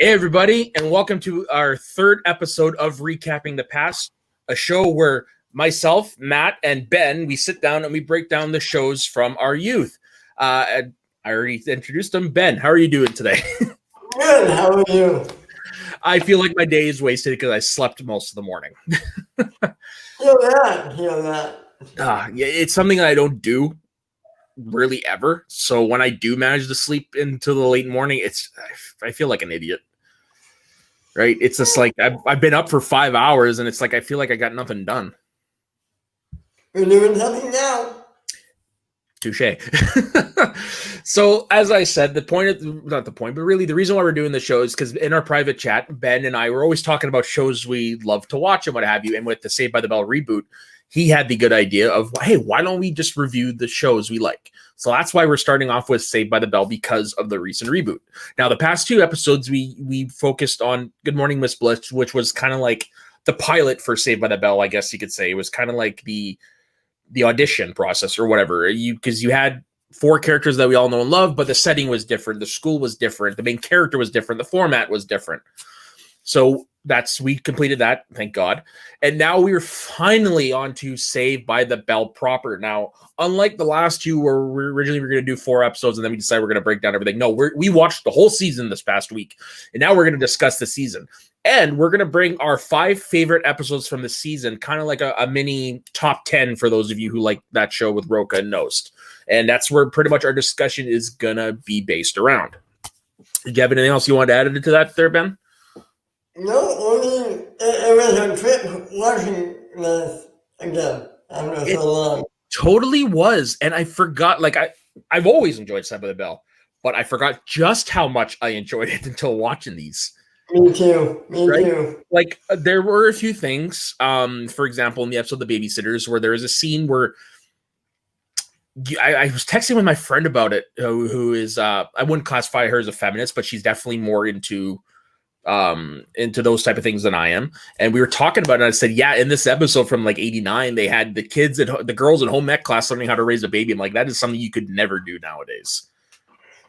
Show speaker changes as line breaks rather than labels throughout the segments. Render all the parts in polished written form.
Hey, everybody, and welcome to our third episode of Recapping the Past, a show where myself, Matt, and Ben, we sit down and we break down the shows from our youth. And I already introduced them. Ben, how are you doing today?
Good, how are you?
I feel like my day is wasted because I slept most of the morning.
Feel that.
Yeah, it's something I don't do really ever. So when I do manage to sleep into the late morning, I feel like an idiot. Right? It's just like I've been up for 5 hours, and it's like I feel like I got nothing done.
We're doing something now.
Touche. So, as I said, not the point, but really the reason why we're doing the show is because in our private chat, Ben and I were always talking about shows we love to watch and what have you. And with the Saved by the Bell reboot, he had the good idea of, hey, why don't we just review the shows we like? So that's why we're starting off with Saved by the Bell because of the recent reboot. Now, the past two episodes, we focused on Good Morning Miss Bliss, which was kind of like the pilot for Saved by the Bell, I guess you could say. It was kind of like the audition process or whatever. Because you had four characters that we all know and love, but the setting was different. The school was different. The main character was different. The format was different. So we completed that, thank God. And now we're finally on to Saved by the Bell proper. Now, unlike the last two where we originally were going to do 4 episodes and then we decided we're going to break down everything. No, we watched the whole season this past week. And now we're going to discuss the season. And we're going to bring our 5 favorite episodes from the season, kind of like a mini top 10 for those of you who like that show with Roka and Nost. And that's where pretty much our discussion is going to be based around. Did you have anything else you wanted to add to that there, Ben?
No, only it was a trip watching this again after so long.
Totally was. And I forgot, I've always enjoyed Saved by the Bell, but I forgot just how much I enjoyed it until watching these.
Me too. Too.
Like, there were a few things, for example, in the episode The Babysitters, where there is a scene where I was texting with my friend about it, who is, I wouldn't classify her as a feminist, but she's definitely more into those type of things than I am. And we were talking about it, and I said, yeah, in this episode from like 89, they had the kids and the girls in home ec class learning how to raise a baby. I'm like, that is something you could never do nowadays.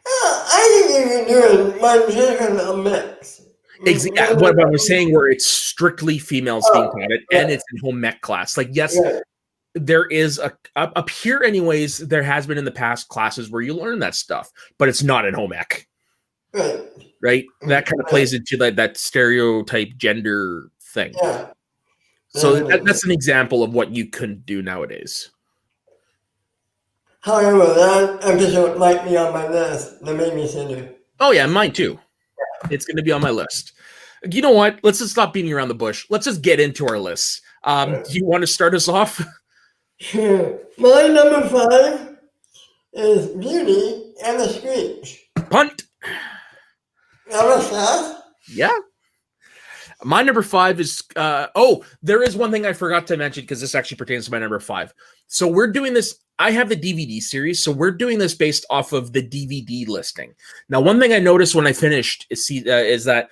I think you can do it, but it's a mix.
Exactly. What I was saying, where it's strictly females being taught it, and it's in home ec class. Like, yes, there is up here anyways, there has been in the past classes where you learn that stuff, but it's not in home ec. Right? That kind of plays into that stereotype gender thing.
Yeah.
So that's an example of what you couldn't do nowadays.
However, that episode might be on my list, The Babysitter.
Oh, yeah, mine too. It's going to be on my list. You know what? Let's just stop beating around the bush. Let's just get into our lists. Do you want to start us off?
Sure. My number 5 is Beauty and the Screech.
Punt.
Number 5?
Yeah. My number 5 is, there is one thing I forgot to mention because this actually pertains to my number 5. So we're doing this, I have the DVD series, so we're doing this based off of the DVD listing. Now, one thing I noticed when I finished is that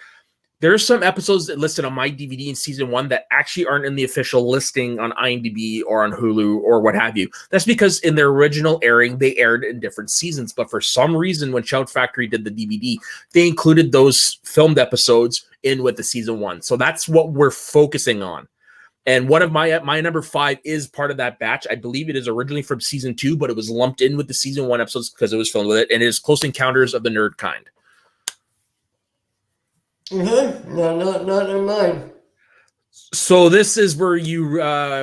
there are some episodes that listed on my DVD in season 1 that actually aren't in the official listing on IMDb or on Hulu or what have you. That's because in their original airing, they aired in different seasons. But for some reason, when Shout Factory did the DVD, they included those filmed episodes in with the season 1. So that's what we're focusing on. And one of my number 5 is part of that batch. I believe it is originally from season 2, but it was lumped in with the season 1 episodes because it was filmed with it. And it is Close Encounters of the Nerd Kind.
Mm-hmm. No, not in mine.
So this is where you,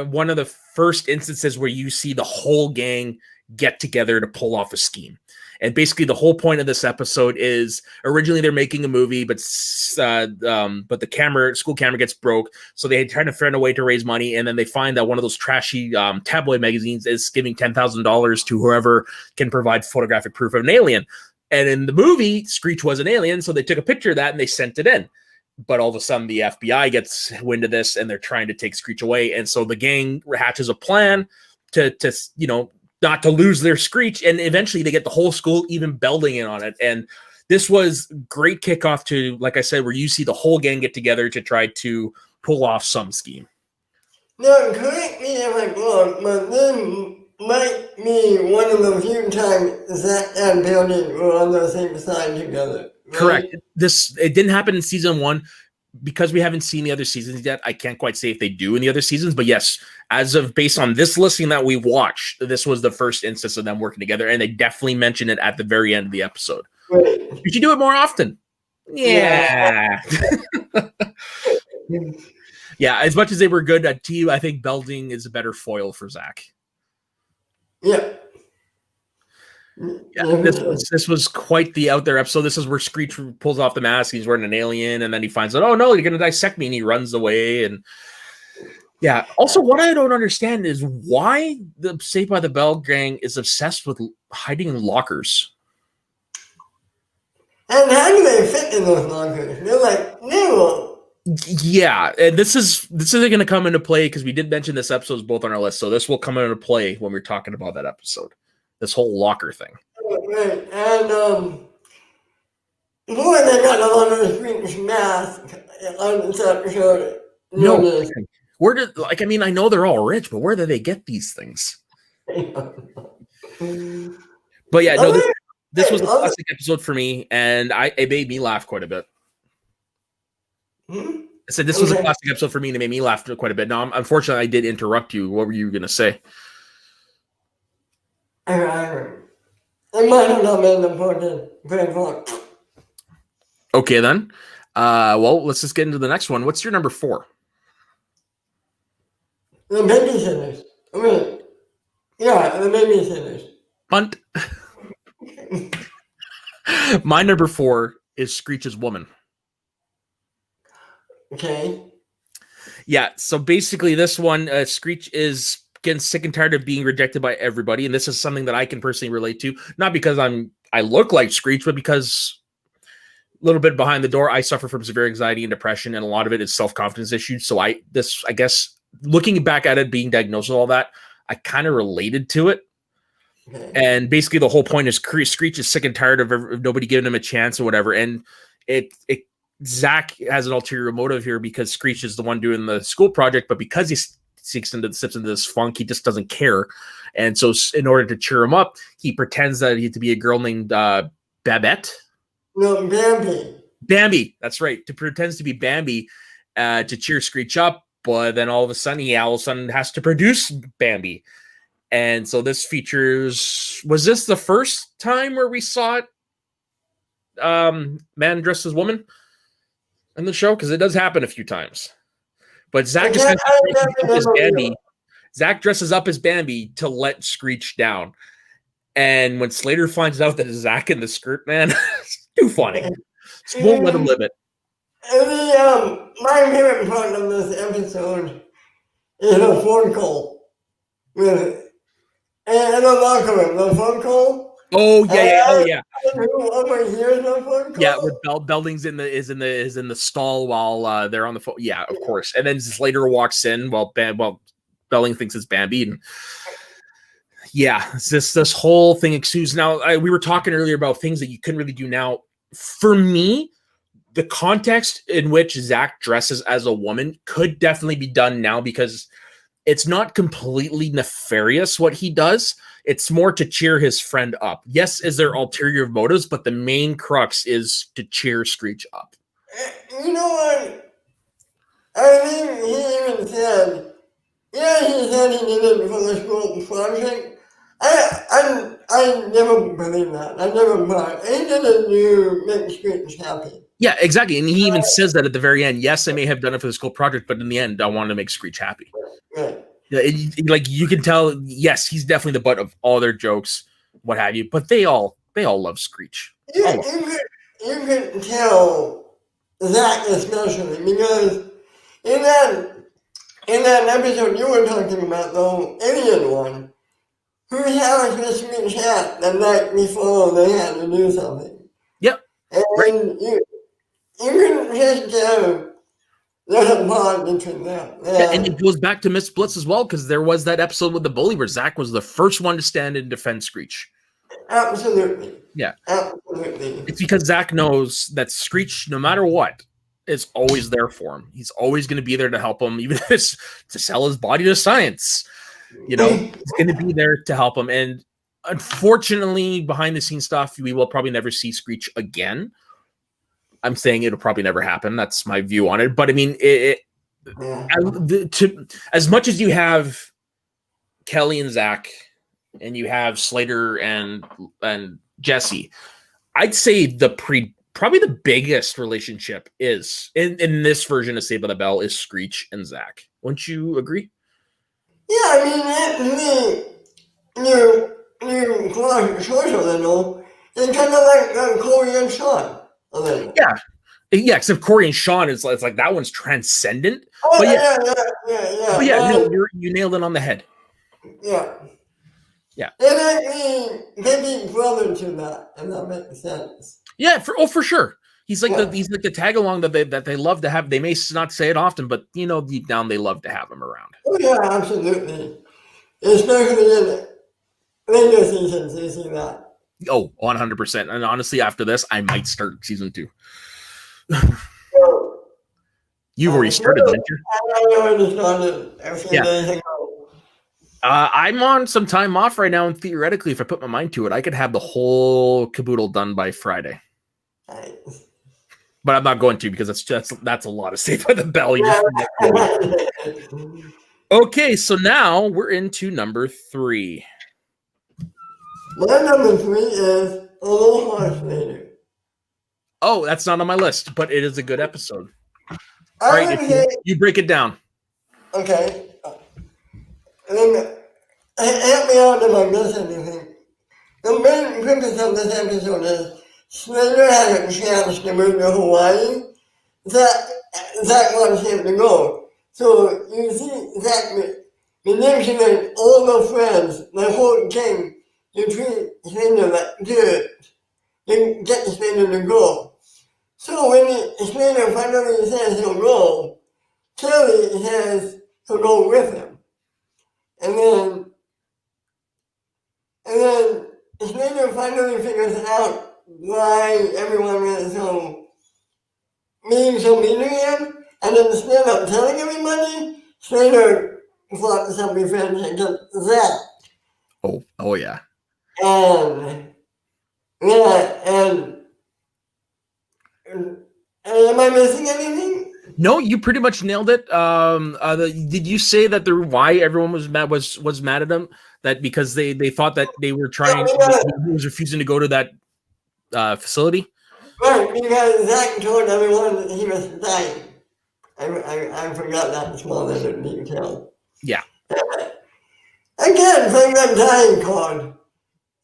one of the first instances where you see the whole gang get together to pull off a scheme. And basically the whole point of this episode is originally they're making a movie, but the school camera gets broke. So they try to find a way to raise money. And then they find that one of those trashy tabloid magazines is giving $10,000 to whoever can provide photographic proof of an alien. And in the movie, Screech was an alien, so they took a picture of that and they sent it in. But all of a sudden, the FBI gets wind of this, and they're trying to take Screech away. And so the gang hatches a plan to not to lose their Screech, and eventually they get the whole school even building in on it. And this was great kickoff to, like I said, where you see the whole gang get together to try to pull off some scheme.
Now, correct me if I'm wrong, but then might be one of the few times Zach and Building were on the same side together.
Correct.
right?
It didn't happen in season 1 because we haven't seen the other seasons yet. I can't quite say if they do in the other seasons, but yes, as of based on this listing that we watched, this was the first instance of them working together, and they definitely mention it at the very end of the episode.
Right.
You should do it more often. Yeah. Yeah, as much as they were good at T, I think Belding is a better foil for Zach.
Yeah.
Yeah, this was quite the out there episode. This is where Screech pulls off the mask. He's wearing an alien, and then he finds out, oh no, you're gonna dissect me, and he runs away. And yeah, also what I don't understand is why the Saved by the Bell gang is obsessed with hiding in lockers.
And how do they fit in those lockers? They're like new.
Yeah, and this isn't going to come into play because we did mention this episode is both on our list, so this will come into play when we're talking about that episode. This whole locker thing.
Right, and boy, they got a lot of Screech mask on this episode.
No, where did I know they're all rich, but where do they get these things? But yeah, no, this was a classic episode for me, and it made me laugh quite a bit. I said this was a classic episode for me, and it made me laugh quite a bit. Now, unfortunately, I did interrupt you. What were you going to say?
I might have not been important.
Okay, then. Well, let's just get into the next one. What's your number 4?
The babysitters. Yeah, the babysitters.
Bunt. My number 4 is Screech's woman.
Okay.
Yeah, so basically this one, Screech is getting sick and tired of being rejected by everybody, and this is something that I can personally relate to, not because I look like Screech, but because a little bit behind the door, I suffer from severe anxiety and depression, and a lot of it is self-confidence issues. So I guess looking back at it, being diagnosed with all that, I kind of related to it. Okay. And basically the whole point is Screech is sick and tired of nobody giving him a chance or whatever, and Zach has an ulterior motive here because Screech is the one doing the school project, but because he sips into this funk, he just doesn't care. And so in order to cheer him up, he pretends that he to be a girl named Babette.
No, Bambi.
Bambi, that's right. Pretends to be Bambi to cheer Screech up, but then all of a sudden he has to produce Bambi. And so this features, was this the first time where we saw it? Man dressed as woman in the show, because it does happen a few times. But Zach dresses up as Bambi to let Screech down. And when Slater finds out that it's Zach in the skirt, man, it's too funny. Just won't let him live it.
My favorite part of this episode is a phone call with and a locker room. The phone call.
Oh yeah.
Yeah,
with Belding's is in the stall while they're on the phone. Yeah, of course. And then Slater walks in while Belding thinks it's Bambi. And yeah, it's this whole thing exudes. Now, we were talking earlier about things that you couldn't really do now. For me, the context in which Zach dresses as a woman could definitely be done now because it's not completely nefarious what he does. It's more to cheer his friend up. Yes, is there ulterior motives, but the main crux is to cheer Screech up.
You know what? I think he even said, he said he did it for the school project. I never believe that. I never thought. He did it to make Screech happy.
Yeah, exactly. And he even says that at the very end. Yes, I may have done it for the school project, but in the end, I wanted to make Screech happy.
Right.
Like you can tell, yes, he's definitely the butt of all their jokes, what have you. But they all love Screech.
You can tell Zach especially because in that episode you were talking about, the alien one, whose house was Screech at the night before they had to do something.
Yep.
And
right.
you can just tell. There's a bond between them.
Yeah, and it goes back to Miss Blitz as well, because there was that episode with the bully where Zach was the first one to stand and defend Screech.
Absolutely.
Yeah.
Absolutely.
It's because Zach knows that Screech, no matter what, is always there for him. He's always going to be there to help him, even if it's to sell his body to science. You know, he's going to be there to help him. And unfortunately, behind the scenes stuff, we will probably never see Screech again. I'm saying it'll probably never happen. That's my view on it. But I mean,
Yeah.
as much as you have Kelly and Zach, and you have Slater and Jesse, I'd say probably the biggest relationship is in this version of Saved by the Bell is Screech and Zach. Wouldn't you agree?
Yeah, I mean, you cross social a little. It's kind of like Corey and Sean a little.
Yeah, except Corey and Sean is it's like that one's transcendent.
Oh,
But
yeah.
but yeah, no, you nailed it on the head.
Yeah.
Yeah.
And I mean, maybe brother to that, and that makes sense.
Yeah, for sure. He's like the tag along that they love to have. They may not say it often, but deep down they love to have him around.
Oh yeah, absolutely. Especially in later seasons, you see that.
Oh, 100%. And honestly, after this, I might start season 2. You've already started, didn't you?
I already started a few days ago.
I'm on some time off right now, and theoretically, if I put my mind to it, I could have the whole caboodle done by Friday.
Nice.
But I'm not going to because that's a lot of Saved by the Bell. Okay, so now we're into number 3.
My number 3 is A Little Horse Later.
Oh, that's not on my list, but it is a good episode.
All right,
you break it down.
Okay. And then help me out if I miss anything. The main purpose of this episode is Slater had a chance to move to Hawaii. Zach wants him to go. So you see Zach manipulating all the friends, the whole gang, to treat Slater like good. To get Slater to go. So when Slater finally says he'll go, Kelly says he'll go with him. And then Slater finally figures out why everyone is so mean to him. And then instead of telling everybody, Slater floats some revenge against Zach.
Oh yeah.
And am I missing anything?
No, you pretty much nailed it. Did you say that why everyone was mad at him? That because they thought that they were trying, he was refusing to go to that facility?
Right, because Zach told everyone that he was dying. I forgot that small little detail.
Yeah.
Again, playing that dying card.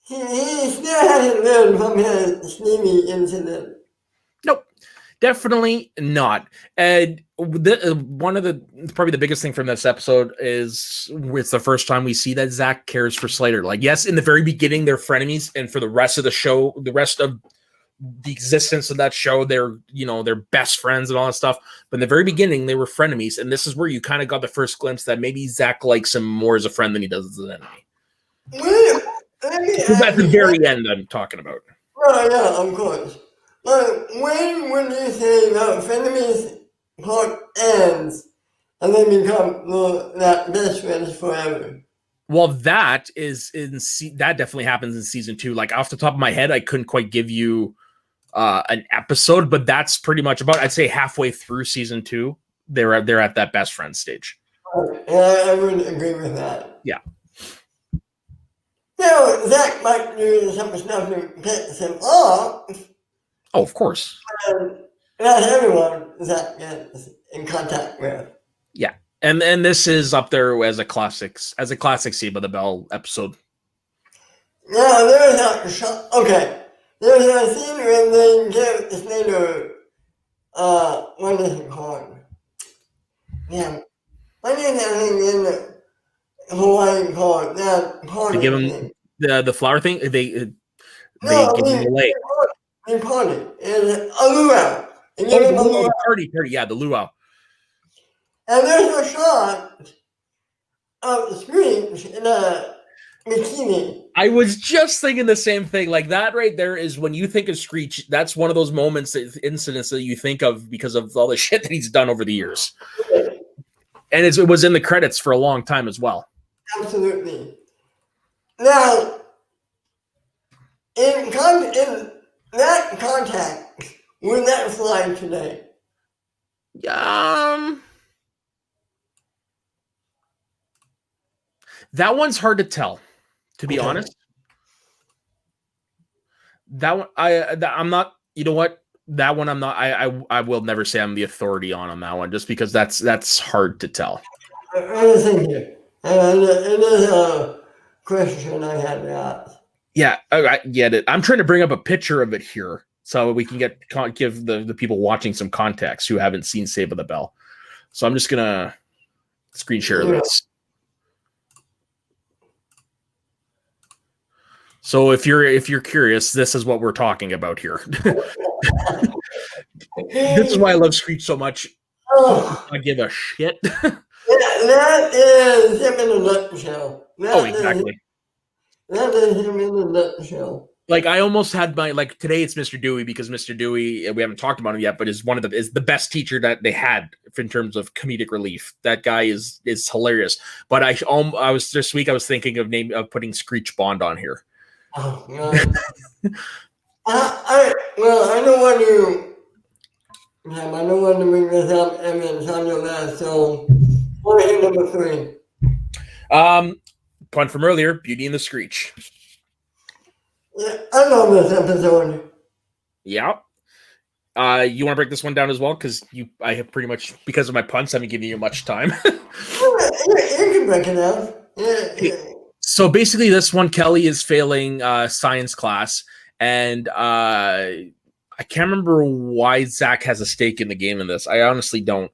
He still hasn't learned from his Sneemy incident.
Nope, definitely not. And one of probably the biggest thing from this episode is it's the first time we see that Zach cares for Slater. Like, yes, in the very beginning they're frenemies, and for the rest of the show, the rest of the existence of that show, they're best friends and all that stuff. But in the very beginning, they were frenemies, and this is where you kind of got the first glimpse that maybe Zach likes him more as a friend than he does as an enemy. At the very end, I'm talking about.
Oh yeah, of course. But when would you say that frenemies part ends and they become that best friends forever?
Well, that definitely happens in season 2. Like off the top of my head, I couldn't quite give you an episode, but that's pretty much about, I'd say, halfway through season 2. They're at that best friend stage.
Yeah, I would agree with that.
Yeah.
Zach might do some stuff to piss him off.
Oh, of course.
Not everyone Zach gets in contact with.
Yeah. And this is up there as a classic Saved by the Bell episode.
Yeah, there's a scene where they give Slater what is it called? Yeah. What is that thing in Hawaii called? That party.
They give him the flower thing. They give him away.
They party. It's a luau.
The party. Yeah, the luau.
And there's a shot of Screech in a bikini.
I was just thinking the same thing. Like that right there is when you think of Screech, that's one of those incidents that you think of because of all the shit that he's done over the years. And it was in the credits for a long time as well.
Absolutely. Now, in that context, Would that fly today?
That one's hard to tell, to be
Okay.
honest. That one, I'm not. You know what? That one, I'm not. I will never say I'm the authority on that one, just because that's hard to tell.
I was thinking, it is a question I had to ask.
Yeah, I get it. I'm trying to bring up a picture of it here so we can give the people watching some context who haven't seen Save the Bell. So I'm just gonna screen share this. So if you're curious, this is what we're talking about here. This is why I love Screech so much. I give a shit.
That is him in a nutshell.
Exactly.
That is him in a nutshell.
Like I almost had today it's Mr. Dewey because Mr. Dewey, we haven't talked about him yet, but is the best teacher that they had in terms of comedic relief. That guy is hilarious. But I was this week I was thinking of putting Screech Bond on here.
Oh God. I know when you I know when to bring this up and it's on your list, so what is number 3?
Pun from earlier, Beauty and the Screech.
Yeah, I love this episode.
Yeah. You want to break this one down as well? Because I have pretty much, because of my puns, I haven't given you much time.
You can break it down. Yeah.
So basically, this one, Kelly is failing science class, and I can't remember why Zach has a stake in the game in this. I honestly don't.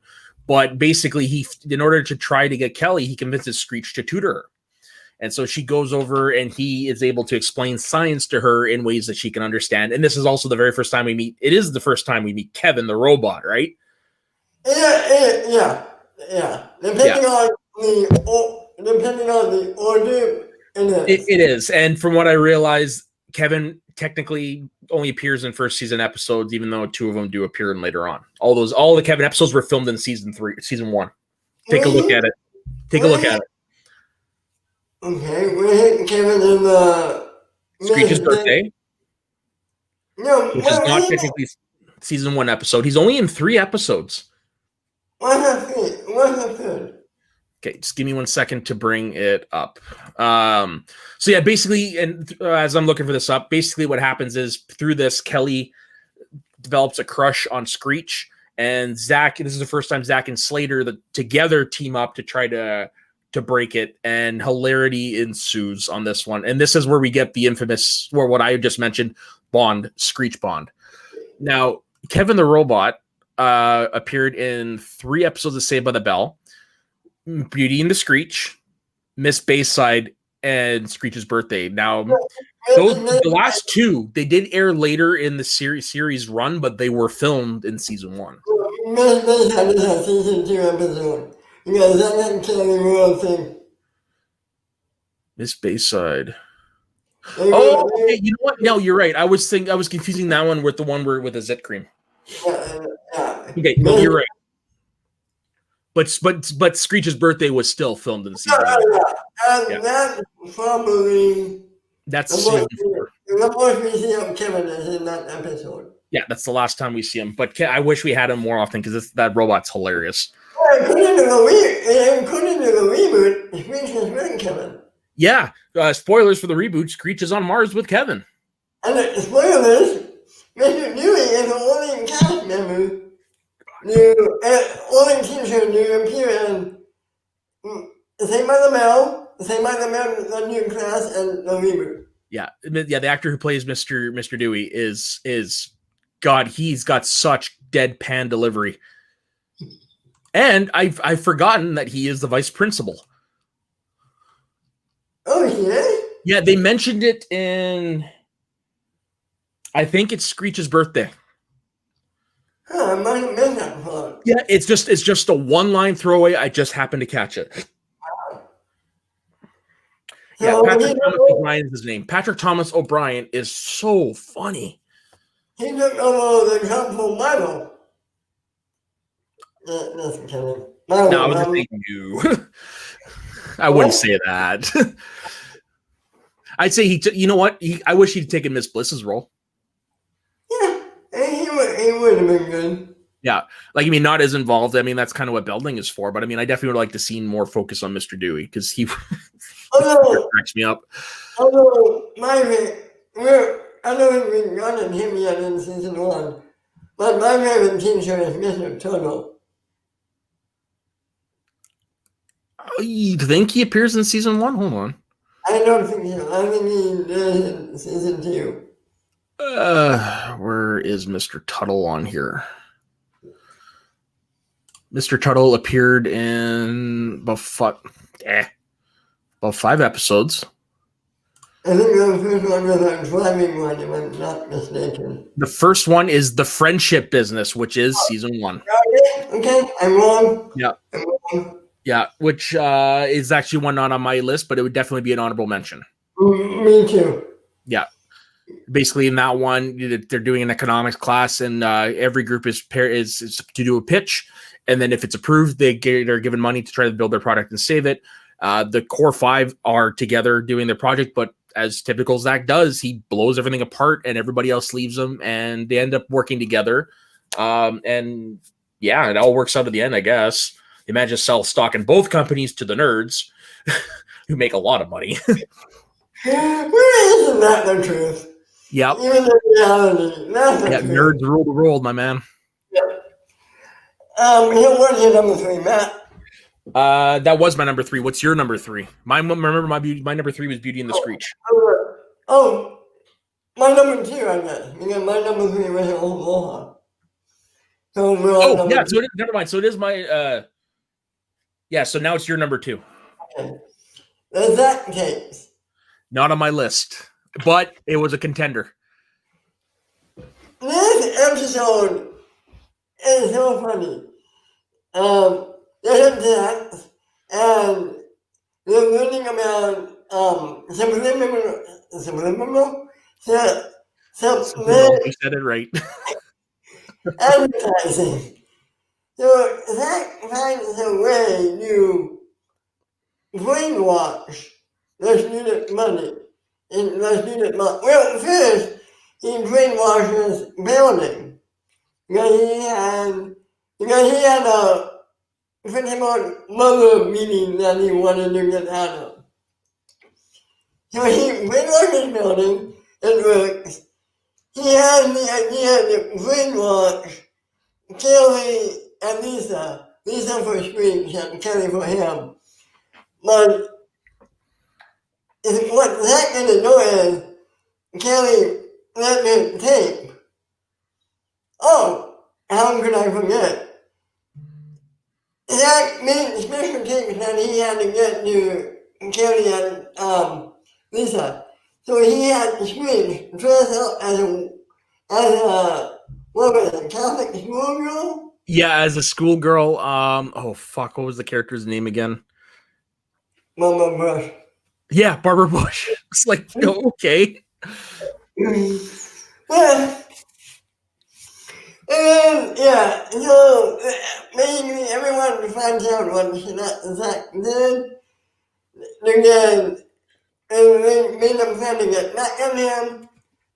But basically, in order to try to get Kelly, he convinces Screech to tutor her. And so she goes over and he is able to explain science to her in ways that she can understand. And this is also the very first time it is the first time we meet Kevin, the robot, right?
Yeah. Depending on the order,
it is. And from what I realized, Kevin technically only appears in first season episodes, even though 2 of them do appear in later on. All the Kevin episodes were filmed in season 1. Take a look at it.
Okay, we're hitting Kevin in the
Screech's birthday.
No,
which is not technically season 1 episode. He's only in 3 episodes.
What's the third?
Okay, just give me 1 second to bring it up. So yeah, basically, and as I'm looking for this up, basically what happens is through this, Kelly develops a crush on Screech, and Zach. This is the first time Zach and Slater together team up to try to break it, and hilarity ensues on this one. And this is where we get the infamous, or what I just mentioned, Bond, Screech Bond. Now, Kevin the Robot appeared in 3 episodes of Saved by the Bell, Beauty and the Screech, Miss Bayside, and Screech's Birthday. Now, the last 2, they did air later in the series run, but they were filmed in season 1.
Miss Bayside is a season 2 episode. Because that didn't kill the real thing.
Miss Bayside. Oh, okay, you know what? No, you're right. I was confusing that one with the one with the Zit Cream. Okay, no, you're right. But Screech's Birthday was still filmed in the season.
That's probably
season 4.
The most we see of Kevin is in that episode.
Yeah, that's the last time we see him. But I wish we had him more often because that robot's hilarious.
According to the reboot, Screech is with Kevin.
Yeah, spoilers for the reboot, Screech is on Mars with Kevin.
And spoilers, Mr. Dewey is the only cast member only teacher to appear in Saved by the Bell, the new class, and the reboot.
Yeah, the actor who plays Mr. Dewey is God. He's got such deadpan delivery. And I've forgotten that he is the vice principal.
Oh, yeah?
Yeah, they mentioned it in, I think it's Screech's Birthday.
Huh, I might have missed that part.
Yeah, it's just a 1-line throwaway. I just happened to catch it. Yeah, Patrick Thomas O'Brien is his name. Patrick Thomas O'Brien is so funny.
He took over the helpful Bible. Listen, Kevin.
No, I was just saying you. I wouldn't say that. I'd say you know what? I wish he'd taken Miss Bliss's role.
Yeah, he would have been good.
Yeah. Like, I mean, not as involved. I mean, that's kind of what Belding is for. But I mean, I definitely would like to see more focus on Mr. Dewey because he cracks me up.
Although, I don't think we've gotten him yet in season 1, but my favorite teacher is Mr. Turtle.
You think he appears in season 1? Hold on.
I don't think so. I think he does in season 2.
Where is Mr. Tuttle on here? Mr. Tuttle appeared in about 5 episodes.
I think the first one was our driving one, if I'm not mistaken.
The first one is The Friendship Business, which is season 1.
Okay, I'm wrong.
Yeah.
I'm wrong.
Yeah, which is actually one not on my list, but it would definitely be an honorable mention.
Me too.
Yeah. Basically, in that one, they're doing an economics class, and every group is to do a pitch, and then if it's approved, they're given money to try to build their product and save it. The core 5 are together doing their project, but as typical Zach does, he blows everything apart, and everybody else leaves them, and they end up working together. And yeah, it all works out at the end, I guess. They manage to sell stock in both companies to the nerds, who make a lot of money.
Where isn't that the truth?
Yep.
Even in reality, that's the truth.
Nerds rule the world, my man.
Yep. What's your number 3, Matt?
That was my number 3. What's your number 3? My number 3 was Beauty and the Screech.
Oh, my number 2, I guess. Because my number 3 was Aloha. So
Never mind. So it is my so now it's your number 2.
Okay. The Zach case.
Not on my list, but it was a contender.
This episode is so funny. There's Zach, and they're learning about subliminal.
You said it right.
Advertising. So Zach finds a way to brainwash the student money. Well, first, he brainwashes Belding. Because he had a pretty much mother meeting that he wanted to get out of. So he brainwashes Belding, it works. He has the idea to brainwash Kelly and Lisa for Screech and Kelly for him. But what Zach didn't know is Kelly let me tape. Oh, how could I forget? Zach made special tapes that he had to get to Kelly and Lisa. So he had Screech dress up as a what was it, Catholic schoolgirl?
Yeah, as a schoolgirl. What was the character's name again?
Mama Bush.
Yeah, Barbara Bush. It's like, okay.
Yeah. And yeah, so maybe everyone finds out what Zach did. Again, and they made them trying to get back at him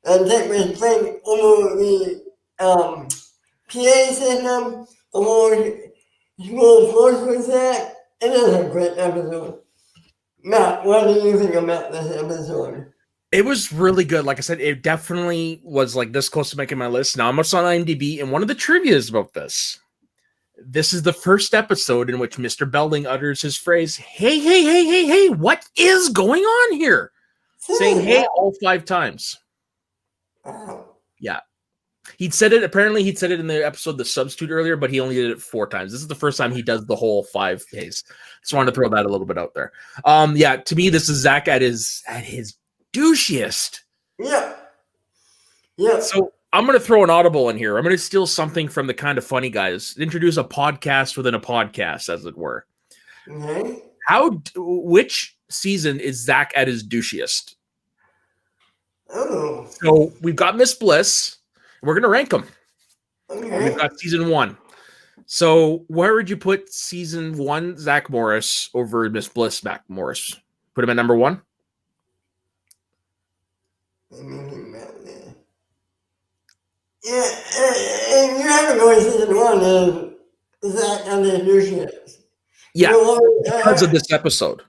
and take his plane over the PA system, over school force with Zach. It is a great episode. Matt, what do you think about this episode?
It was really good. Like I said, it definitely was like this close to making my list. Now I'm on IMDb, and one of the trivias about this is the first episode in which Mr. Belding utters his phrase, hey, what is going on here? Saying hey all 5 times.
Wow.
Yeah. He'd said it in the episode The Substitute earlier, but he only did it 4 times. This is the first time he does the whole 5 days. Just wanted to throw that a little bit out there. To me, this is Zach at his douchiest.
Yeah.
So I'm going to throw an audible in here. I'm going to steal something from the Kind of Funny guys. Introduce a podcast within a podcast, as it were.
Okay.
Which season is Zach at his douchiest?
Oh.
So we've got Miss Bliss. We're going to rank them.
Okay.
We've got season 1. So where would you put season 1 Zach Morris over Miss Bliss Zach Morris? Put him at number 1?
Let me think about that. Yeah, and you haven't going season one is Zach and the nutrients.
Yeah, because of this episode.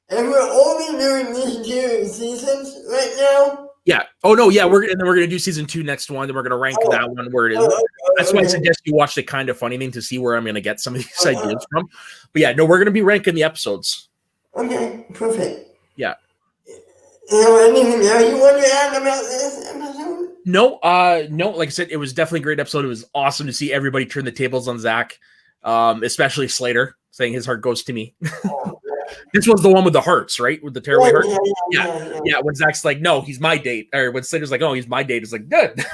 And we're only doing these 2 seasons right now.
Yeah. Oh no. Yeah. We're gonna do season 2 next one. Then we're gonna rank that one where it is. That's why I suggest you watch the Kind of Funny thing to see where I'm gonna get some of these ideas from. But yeah, no, we're gonna be ranking the episodes.
Okay, perfect.
Yeah.
Anything else you want to add about this episode?
No. No. Like I said, it was definitely a great episode. It was awesome to see everybody turn the tables on Zach, especially Slater saying his heart goes to me. This was the one with the hearts, right? With the tearaway heart. Yeah. When Zach's like, no, he's my date. Or when Slater's like, oh, he's my date. It's like, good.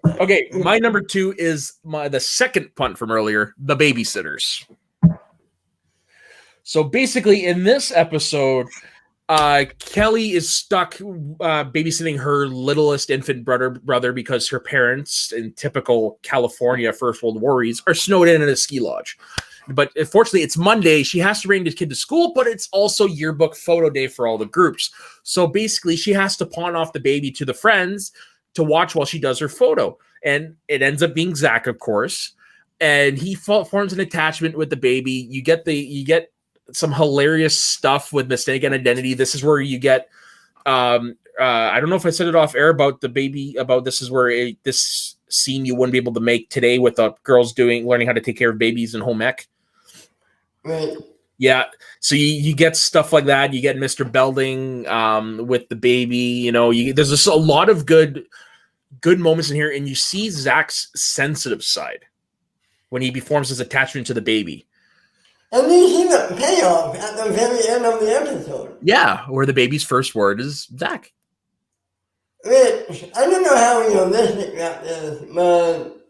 Okay, my number 2 is the second punt from earlier, the babysitters. So basically, in this episode, Kelly is stuck babysitting her littlest infant brother because her parents, in typical California first world worries, are snowed in a ski lodge. But unfortunately, it's Monday. She has to bring the kid to school, but it's also yearbook photo day for all the groups. So basically, she has to pawn off the baby to the friends to watch while she does her photo. And it ends up being Zach, of course. And he forms an attachment with the baby. You get some hilarious stuff with mistaken identity. This is where you get I don't know if I said it off air about the baby, about this is where this scene you wouldn't be able to make today with the girls learning how to take care of babies in home ec.
Right.
Yeah. So you get stuff like that. You get Mr. Belding with the baby. You know, there's just a lot of good moments in here, and you see Zach's sensitive side when he forms his attachment to the baby.
And you see the payoff at the very end of the episode.
Yeah, where the baby's first word is Zach.
Which, I don't know how realistic that is, but...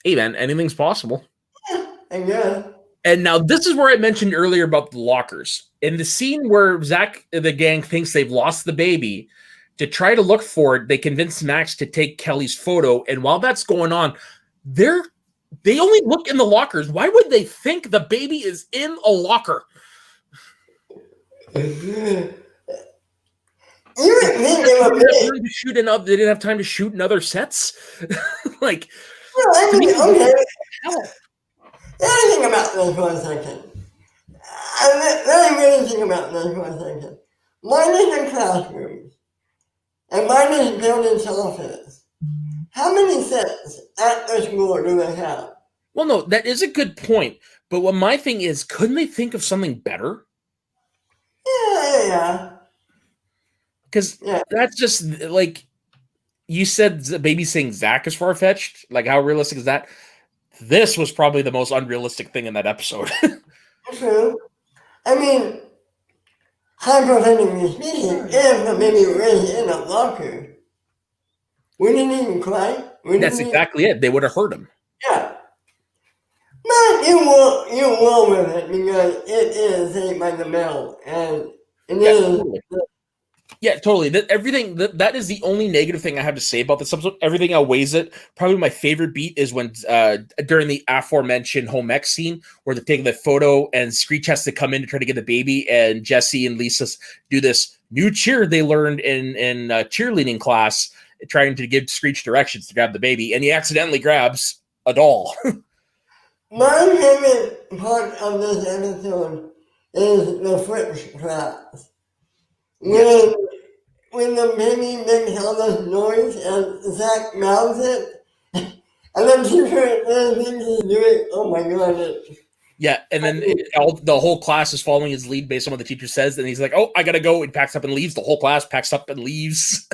Hey, man, anything's possible.
Yeah, I guess.
And now this is where I mentioned earlier about the lockers. In the scene where Zach, the gang, thinks they've lost the baby, to try to look for it, they convince Max to take Kelly's photo. And while that's going on, they only look in the lockers. Why would they think the baby is in a locker?
You would think
they didn't have time to shoot in other sets. Like,
well, I mean, okay. Let me think about this for a second. Let me really think about this for a second. Mine is in classrooms, and mine is building office. How many sets at the school do they have?
Well, no, that is a good point. But what my thing is, couldn't they think of something better?
Yeah.
Because that's just like you said, the baby saying Zach is far-fetched. Like, how realistic is that? This was probably the most unrealistic thing in that episode.
True. I mean, hypothetically speaking, if the baby was in a locker, wouldn't he even cry?
That's exactly it. They would have heard him.
Yeah. But you will with it because it is Saved by the Bell, and it is.
Totally. Yeah, totally. That is the only negative thing I have to say about this episode. Everything outweighs it. Probably my favorite beat is when during the aforementioned home ec scene where they're taking the photo and Screech has to come in to try to get the baby, and Jesse and Lisa do this new cheer they learned in cheerleading class, trying to give Screech directions to grab the baby, and he accidentally grabs a doll.
My favorite part of this episode is the French class. When the baby makes all this noise and Zach mouths it, and then teacher thinks he's doing, oh my god.
Yeah, and then the whole class is following his lead based on what the teacher says, and he's like, oh, I gotta go. He packs up and leaves. The whole class packs up and leaves.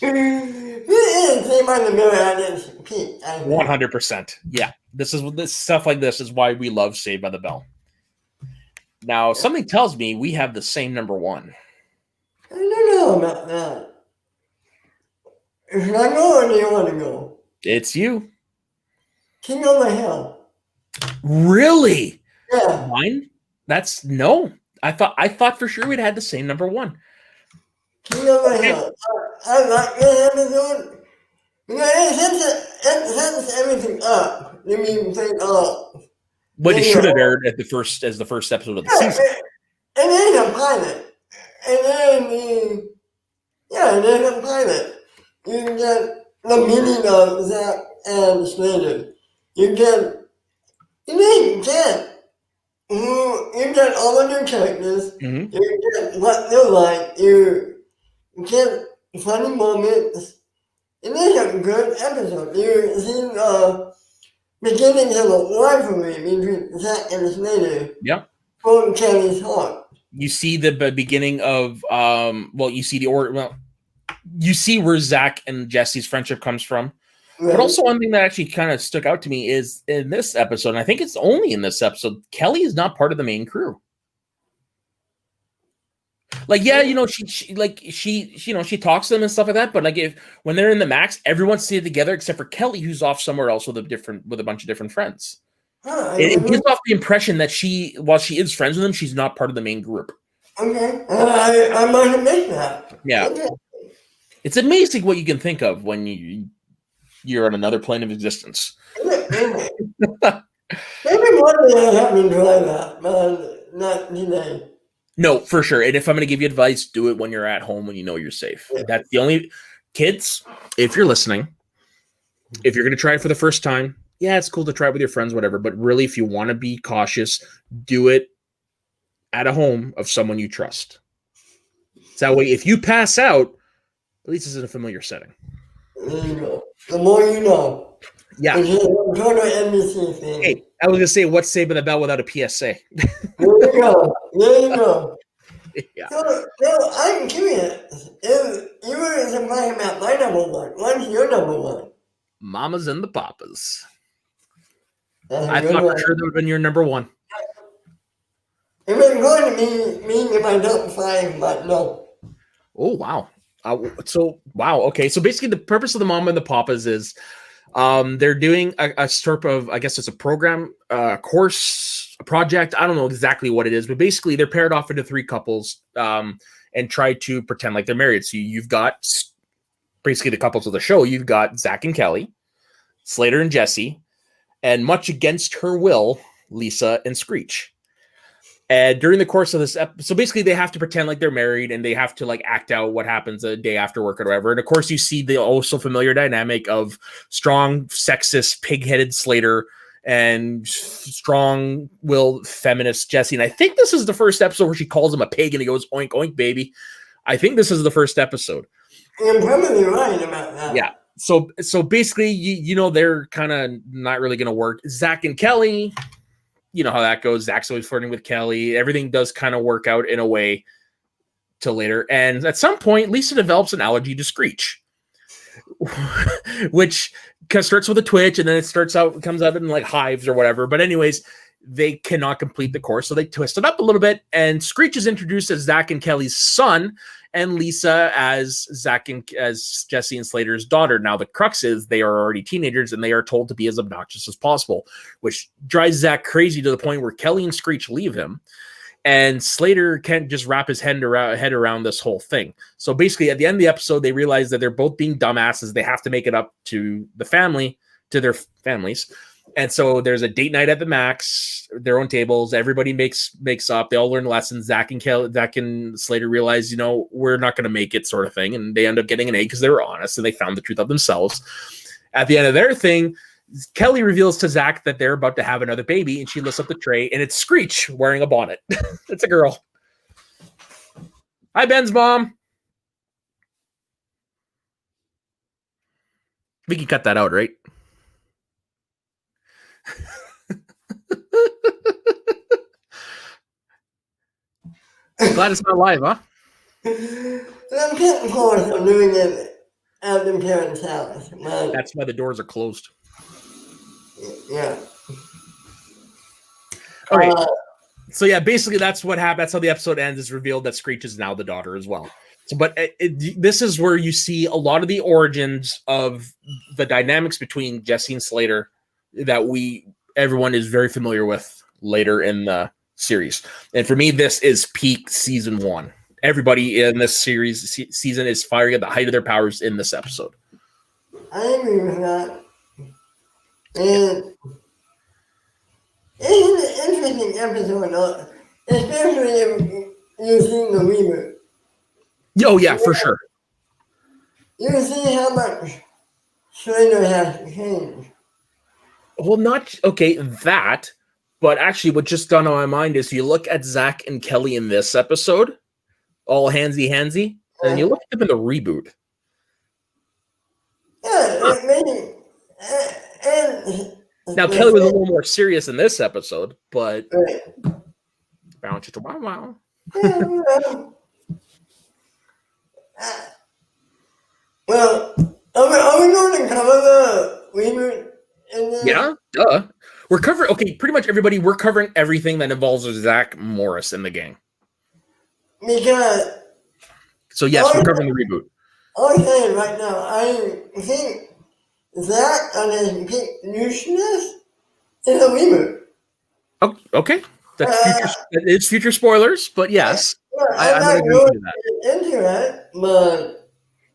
It is Saved by the Bell at its peak.
100%. Yeah, this stuff like this is why we love Saved by the Bell. Now, something tells me we have the same number one.
I don't know about that. Should I go or do you want to go?
It's you.
King of the Hill.
Really?
Yeah.
Mine? That's no. I thought for sure we'd had the same number one.
King of the Hill. I like this episode because it sets everything up. You mean think up.
But it should have aired at the first episode of the season.
And then a pilot. And then it is a pilot. you get the meaning of Zack and Slater. You get, you didn't get you get all the new characters.
Mm-hmm.
You get what they're like. You get funny moments. It is a good episode. You see the beginnings of a rivalry between Zack and Slater
Yeah.
from Kelly's heart.
You see the beginning of you see where Zach and Jesse's friendship comes from.
Right?
But also one thing that actually kind of stuck out to me is in this episode, and I think it's only in this episode, Kelly is not part of the main crew. Like, yeah, she talks to them and stuff like that, but like when they're in the Max, everyone's stayed together except for Kelly, who's off somewhere else with a bunch of different friends. It gives off the impression that while she is friends with them, she's not part of the main group.
Okay, I might have missed that.
Yeah.
Okay.
It's amazing what you can think of when you're on another plane of existence.
Maybe one day I haven't tried that, but not today.
No, for sure. And if I'm going to give you advice, do it when you're at home, when you know you're safe. Yeah. That's the only kids. If you're listening, if you're going to try it for the first time, yeah, it's cool to try it with your friends, whatever. But really, if you want to be cautious, do it at a home of someone you trust. So that way, if you pass out, at least it's in a familiar setting.
There you go. The more you know.
Yeah.
Hey,
I was going to say, what's saving the bell without a PSA?
There you go. There you go.
Yeah.
So I'm curious. If you were to talk about my number one, what's your number one?
Mamas and the Papas. I thought for sure that would have been your number one.
It was going to be me in my top five, but no.
Oh, wow. Okay. So basically the purpose of the Mama and the Papas is they're doing a sort of, I guess it's a program, course, a project. I don't know exactly what it is, but basically they're paired off into three couples and try to pretend like they're married. So you've got basically the couples of the show. You've got Zach and Kelly, Slater and Jesse, and much against her will, Lisa and Screech. And during the course of this so basically they have to pretend like they're married and they have to like act out what happens a day after work or whatever. And of course you see the also familiar dynamic of strong, sexist, pig-headed Slater and strong-willed feminist Jesse. And I think this is the first episode where she calls him a pig and he goes, oink, oink, baby. I think this is the first episode.
You're probably right about that.
Yeah. So basically, they're kind of not really going to work. Zach and Kelly, you know how that goes. Zach's always flirting with Kelly. Everything does kind of work out in a way till later. And at some point, Lisa develops an allergy to Screech, which starts with a twitch and then it comes out in like hives or whatever. But anyways, they cannot complete the course. So they twist it up a little bit. And Screech is introduced as Zach and Kelly's son and Lisa as Jesse and Slater's daughter. Now the crux is they are already teenagers and they are told to be as obnoxious as possible, which drives Zach crazy to the point where Kelly and Screech leave him. And Slater can't just wrap his head around this whole thing. So basically at the end of the episode, they realize that they're both being dumbasses. They have to make it up to their families. And so there's a date night at the Max, their own tables. Everybody makes up. They all learn lessons. Zach and Slater realize, we're not going to make it sort of thing. And they end up getting an A because they were honest and they found the truth of themselves. At the end of their thing, Kelly reveals to Zach that they're about to have another baby. And she lifts up the tray and it's Screech wearing a bonnet. It's a girl. Hi, Ben's mom. We can cut that out, right? Glad it's not live, huh?
I'm getting forward to doing it at the parents' house.
That's why the doors are closed.
Yeah.
All right. So yeah, basically that's what happened. That's how the episode ends. It's revealed that Screech is now the daughter as well. So, but this is where you see a lot of the origins of the dynamics between Jesse and Slater that everyone is very familiar with later in the series. And for me, this is peak season 1. Everybody in this season is firing at the height of their powers in this episode.
I agree with that. And it's an interesting episode, especially if you've seen the reboot.
Oh yeah, for sure.
You see how much Slater has changed.
Well, not okay, that, but actually what just dawned on my mind is you look at Zach and Kelly in this episode, all handsy, and you look at them in the reboot.
Yeah, maybe. And
Now Kelly was a little more serious in this episode, but
right.
bounce to wow.
Well, are we going to cover the reboot in this?
Yeah, duh. We're covering pretty much everybody. We're covering everything that involves Zach Morris in the gang.
Because
So yes, we're covering the reboot.
I'm saying right now, I think Zach and his peak looseness is a reboot.
Oh, okay. It's future spoilers, but yes,
I'm
I'm
not
going to agree
going
to that.
into it, but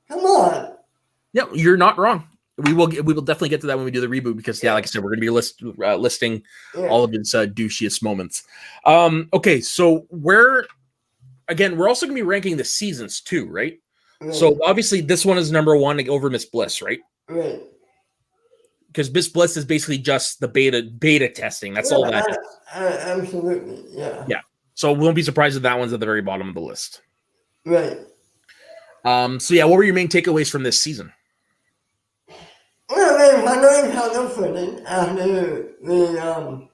come on.
No, you're not wrong. We will definitely get to that when we do the reboot because like I said, we're going to be listing all of its douchiest moments. Okay, so we're also going to be ranking the seasons too, right? So obviously this one is number 1 over Miss Bliss, right?
Right.
Because Miss Bliss is basically just the beta testing. That's all that is.
Absolutely, yeah.
Yeah. So we won't be surprised if that one's at the very bottom of the list.
Right.
So yeah, what were your main takeaways from this season?
Well, they finally found their footing after the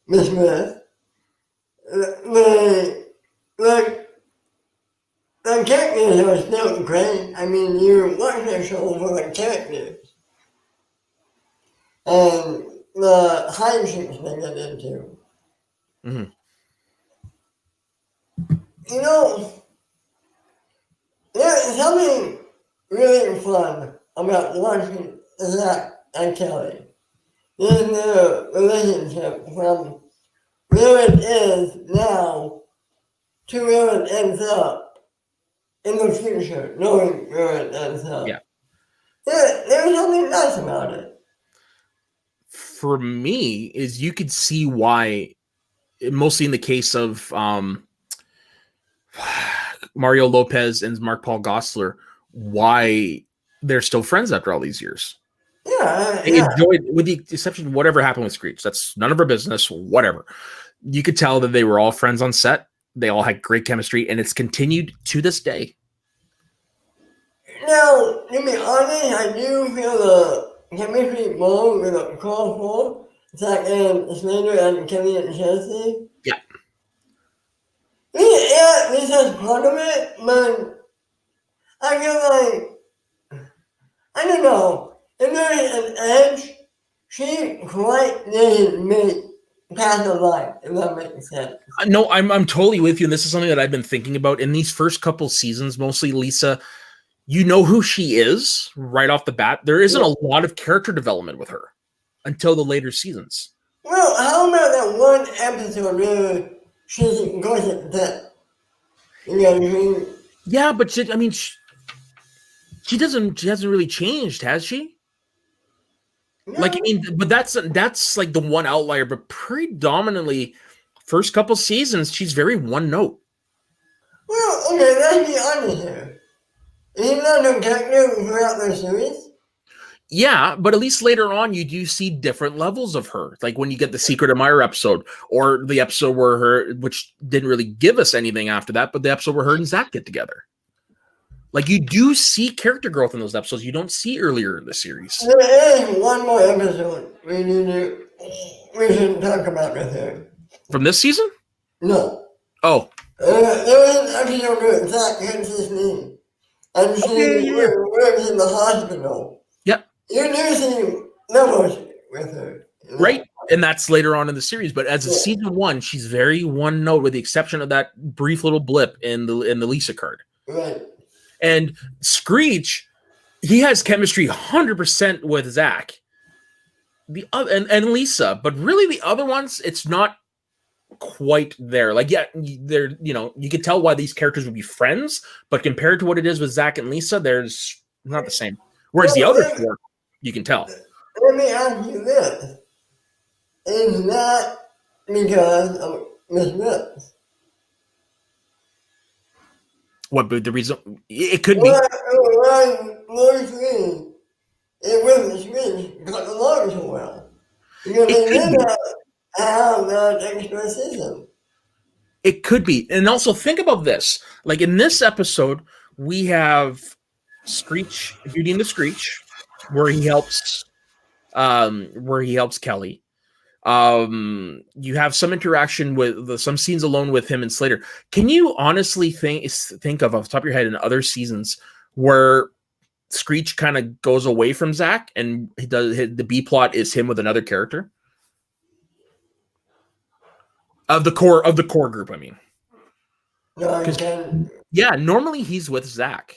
Miss Bliss. The characters are still great. I mean, you watch the show for the characters and the hijinks they get into.
Mm-hmm.
You know, there's something really fun about watching Zach and Kelly. There's their relationship from where it is now to where it ends up in the future, knowing where it ends up.
Yeah.
There's something nice about it.
For me, is you could see why, mostly in the case of Mario Lopez and Mark Paul Gosselaar, why they're still friends after all these years.
Yeah.
They enjoyed, with the exception of whatever happened with Screech. That's none of our business, whatever. You could tell that they were all friends on set. They all had great chemistry, and it's continued to this day.
Now, to be honest, I do feel the chemistry more with a core four. Zach and Slater and Kelly and Chelsea.
Yeah.
Yeah, this is part of it, but I feel like, I don't know, if there is an edge, she quite didn't make past the line, if that makes sense.
No, I'm totally with you, and this is something that I've been thinking about in these first couple seasons, mostly Lisa. You know who she is right off the bat. There isn't a lot of character development with her until the later seasons.
Well, how about that one episode where she's going to death? You know what I mean?
Yeah, but she hasn't really changed, has she? No. Like, I mean, but that's like the one outlier, but predominantly first couple seasons, she's very one note.
Well, okay, let's be honest here. Isn't that no character throughout the series?
Yeah, but at least later on, you do see different levels of her. Like when you get the Secret Admirer episode, or the episode where which didn't really give us anything after that, but the episode where her and Zach get together. Like you do see character growth in those episodes you don't see earlier in the series.
There is one more episode we should talk about with her.
From this season?
No.
Oh.
There was an episode where Zach hits his knee. And she works in the hospital.
Yep.
You do see levels with her.
Right. And that's later on in the series. But as a season 1, she's very one note with the exception of that brief little blip in the Lisa card.
Right.
And Screech, he has chemistry 100% with Zach. And Lisa, but really the other ones, it's not quite there. Like, yeah, they're, you could tell why these characters would be friends, but compared to what it is with Zach and Lisa, there's not the same. Whereas the other four, you can tell.
Let me ask you this. Is that because of Miss Bliss?
What? But the reason it could be.
Why mostly it wasn't Swedish got along so well? Because
It
they
could
did
be.
have that extra system.
It could be. And also think about this. Like in this episode, we have Screech, Beauty and the Screech, where he helps Kelly. You have some interaction with some scenes alone with him and Slater. Can you honestly think of off the top of your head in other seasons where Screech kind of goes away from Zach and the B plot is him with another character? Of the core group, I mean.
No, I can.
Yeah, normally he's with Zach.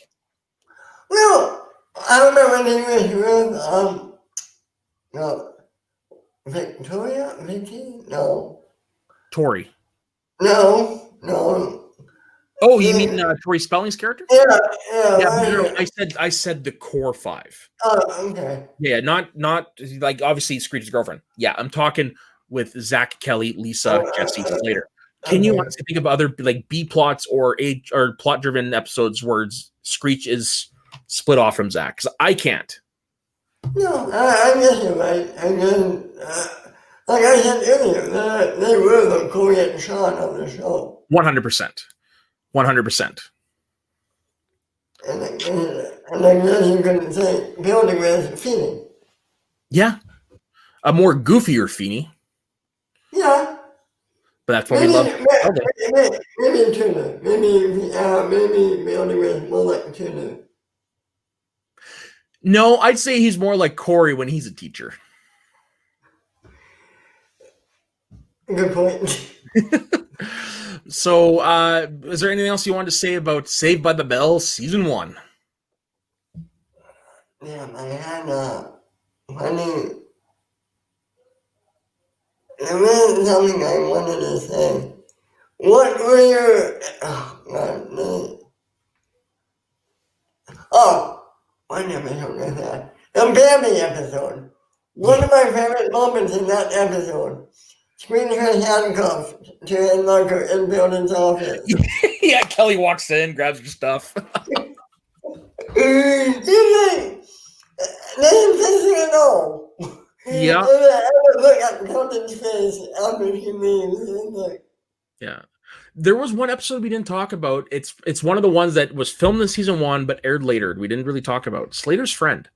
Well, I remember when he was with no, Victoria, Vicky, no,
Tori.
no.
Oh, you mean Tori Spelling's character?
Yeah,
Yeah,
right.
no, I said the core five.
Oh, okay.
Yeah, not like obviously Screech's girlfriend. Yeah, I'm talking with Zach, Kelly, Lisa, Jesse, Slater. Can you honestly think of other like B plots or plot driven episodes where Screech is split off from Zach? Because I can't.
No, I guess you're right. I guess, like I said earlier, they were the Corey and Sean of the show.
100%. 100%.
And I guess you could say building with Feeny.
Yeah. A more goofier Feeny.
Yeah.
But that's what we love.
Maybe Tuna. Maybe building with more like Tuna.
No, I'd say he's more like Corey when he's a teacher.
Good point.
So, is there anything else you wanted to say about Saved by the Bell Season 1?
Yeah, I had funny. There was something I wanted to say. What were your... Oh, God, no. Oh, one episode was that. The Bambi episode. One of my favorite moments in that episode. Screen her handcuffed to his locker in Building's office.
Yeah, Kelly walks in, grabs her stuff.
He's like, they fixing it all.
Yeah.
I look at Building's face after she leaves. Like,
yeah. There was one episode we didn't talk about. It's one of the ones that was filmed in season 1 but aired later. We didn't really talk about Slater's friend.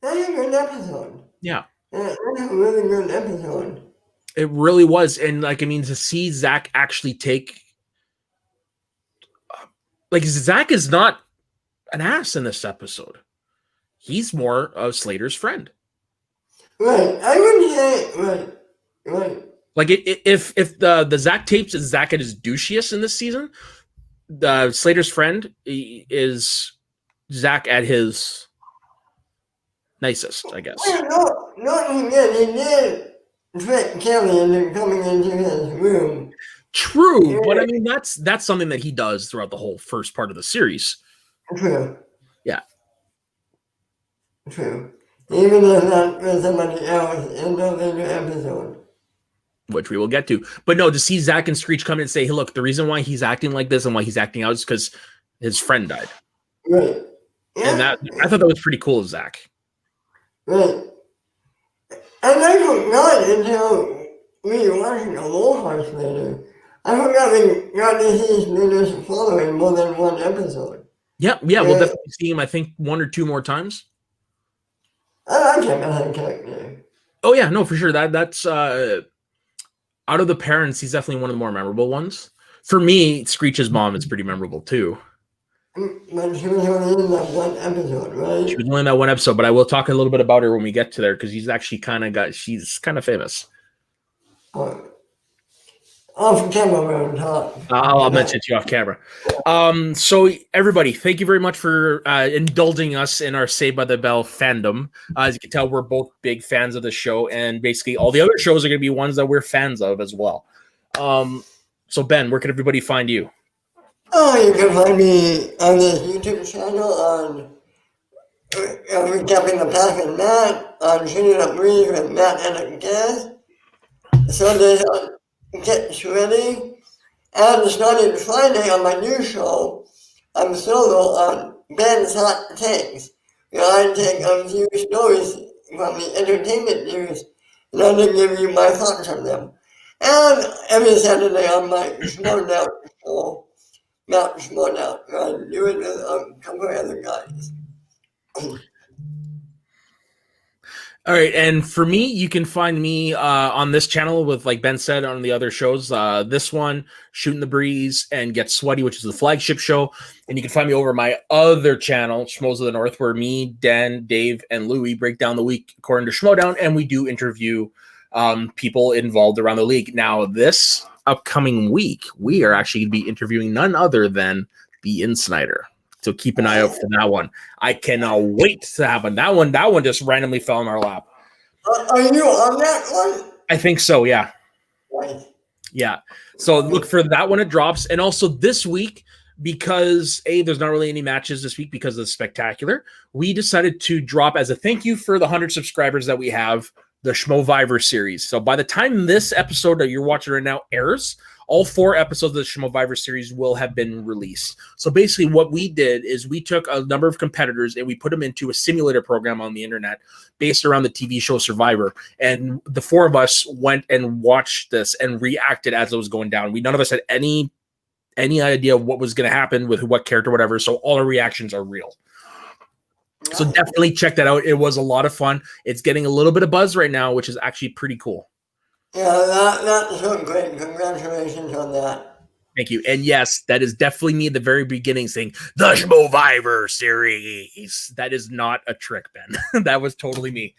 that's a good episode.
Yeah.
That's a really good episode.
It really was. And like, I mean, to see Zach actually take, like, Zach is not an ass in this episode. He's more of Slater's friend.
Right. I would say, right.
Like, if the Zach tapes is Zach at his douchiest in this season, the Slater's friend is Zach at his nicest, I guess.
Well, no, he did trick Kelly into coming into his room.
True, but I mean that's something that he does throughout the whole first part of the series.
True.
Yeah.
True. Even if that was somebody else in the later episode.
Which we will get to. But no, to see Zach and Screech come in and say, hey, look, the reason why he's acting like this and why he's acting out is because his friend died.
Right. Yeah.
And that I thought that was pretty cool of Zach.
Right. And I forgot until we were watching a little Horse later. I forgot we got to see Slater's father in more than one episode.
Yeah, we'll definitely see him, I think, 1 or 2 more times.
I like him as a character.
Oh, yeah, no, for sure. That's out of the parents, he's definitely one of the more memorable ones. For me, Screech's mom is pretty memorable, too.
But she was only in that one episode, right?
She was only in that one episode, but I will talk a little bit about her when we get to there, because she's kind of famous.
Off camera, we're on top.
I'll mention it to you off camera. So everybody, thank you very much for indulging us in our Saved by the Bell fandom. As you can tell, we're both big fans of the show, and basically all the other shows are going to be ones that we're fans of as well. So Ben, where can everybody find you?
Oh, you can find me on this YouTube channel on Recapping the Past with Matt, on Shooting Up Breeze with Matt and a guest. Sundays on Get Ready, and starting Friday on my new show, I'm solo on Ben's Hot Takes. I take a few stories from the entertainment news and I can give you my thoughts on them. And every Saturday on my Smart Out show, not Smart Out, I do it with a couple of other guys.
All right, and for me, you can find me on this channel with, like Ben said, on the other shows. This one, Shooting the Breeze, and Get Sweaty, which is the flagship show. And you can find me over my other channel, Schmoes of the North, where me, Dan, Dave, and Louie break down the week according to Schmodown, and we do interview people involved around the league. Now, this upcoming week, we are actually going to be interviewing none other than the Insnider. So keep an eye out for that one. I cannot wait to happen. That one just randomly fell in our lap.
Are you on that one?
I think so, yeah.
Right.
Yeah. So look for that when it drops. And also this week, because there's not really any matches this week because of the Spectacular, we decided to drop, as a thank you for the 100 subscribers that we have, the Schmovivor series. So by the time this episode that you're watching right now airs, all 4 episodes of the Schmovivor series will have been released. So basically what we did is we took a number of competitors and we put them into a simulator program on the internet based around the TV show Survivor. And the 4 of us went and watched this and reacted as it was going down. None of us had any idea what was going to happen with what character, whatever. So all our reactions are real. So definitely check that out. It was a lot of fun. It's getting a little bit of buzz right now, which is actually pretty cool.
Yeah, that's so great. Congratulations on that.
Thank you. And yes, that is definitely me at the very beginning saying the Schmovivor series. That is not a trick, Ben. That was totally me.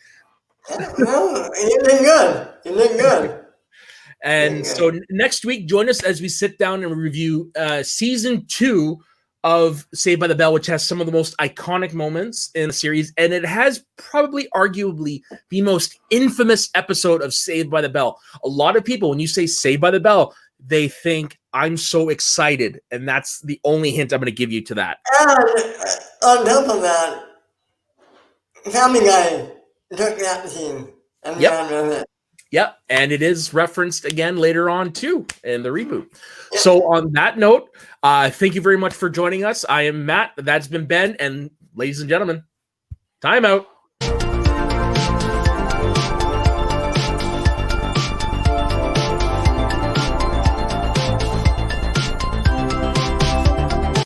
No, you did good. You did good.
And so next week, join us as we sit down and review season 2 of Saved by the Bell, which has some of the most iconic moments in the series. And it has probably arguably the most infamous episode of Saved by the Bell. A lot of people, when you say Saved by the Bell, they think I'm so excited. And that's the only hint I'm going to give you to that.
And on top of that, Family Guy took that scene and ran with it.
Yep, and it is referenced again later on, too, in the reboot. Yep. So on that note, thank you very much for joining us. I am Matt. That's been Ben. And ladies and gentlemen, time out.